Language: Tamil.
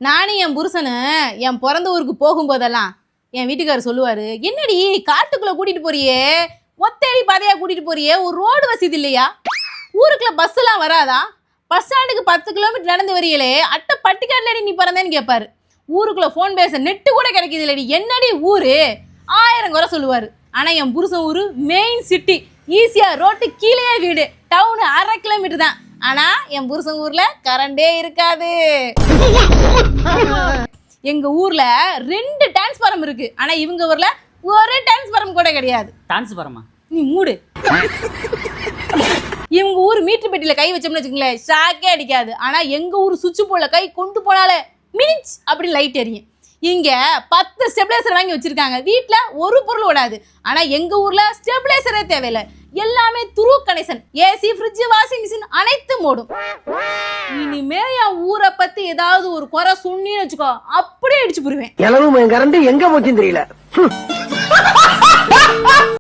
நானும் என் புருஷனு என் பிறந்த ஊருக்கு போகும்போதெல்லாம் என் வீட்டுக்காரர் சொல்லுவாரு, என்னடி காட்டுக்குள்ள கூட்டிட்டு போறியே, ஒத்தேடி பாதையா கூட்டிட்டு போறியே, ஒரு ரோடு வசதி இல்லையா, ஊருக்குள்ள பஸ் எல்லாம் வராதா, பஸ் ஸ்டாண்டுக்கு 10 கிலோமீட்டர் நடந்து வரீங்களே, அட்டை பட்டிக்காட்டுலடி நீ பிறந்தேன்னு கேட்பாரு. ஊருக்குள்ள போன் பேச நெட்டு கூட கிடைக்குது இல்லடி, என்னடி ஊரு 1000 குறை சொல்லுவாரு. ஆனா என் புருஷன் ஊரு மெயின் சிட்டி, ஈஸியா ரோட்டு கீழே வீடு, டவுனு 1/2 கிலோமீட்டர் தான். ஆனா என் புருஷன் ஊர்ல கரண்டே இருக்காது. எங்க ஊர்ல 2 டிரான்ஸ்ஃபார்மர் இருக்கு, ஆனா இவங்க ஊர்ல ஒரு டிரான்ஸ்ஃபார்மர் கூட கிடையாது. டிரான்ஸ்ஃபார்மா? நீ மூடு. இவங்க ஊர் மீட்டர் பெட்டியில கை வச்சோம்னு வச்சுக்கோங்களேன், ஷாக்கே அடிக்காது. ஆனா எங்க ஊர் சுவிட்ச் போர்டுல கை கொண்டு போனாலே மினிச் அப்படி லைட் எரியும். இங்க 10 ஸ்டெபிலைசர் வாங்கி வச்சிருக்காங்க, வீட்டுல ஒரு பொருள் ஓடாது. ஆனா எங்க ஊர்ல ஸ்டெபிலைசரே தேவையில்லை, எல்லாமே through connection, AC, fridge, washing machine அனைத்தும் ஓடும். இனிமே என் ஊரை பத்தி ஏதாவது ஒரு குறை சொன்னீன்னு வச்சுக்கோ, அப்படியே அடிச்சு போடுவேன். எங்க போச்சுன்னு தெரியல.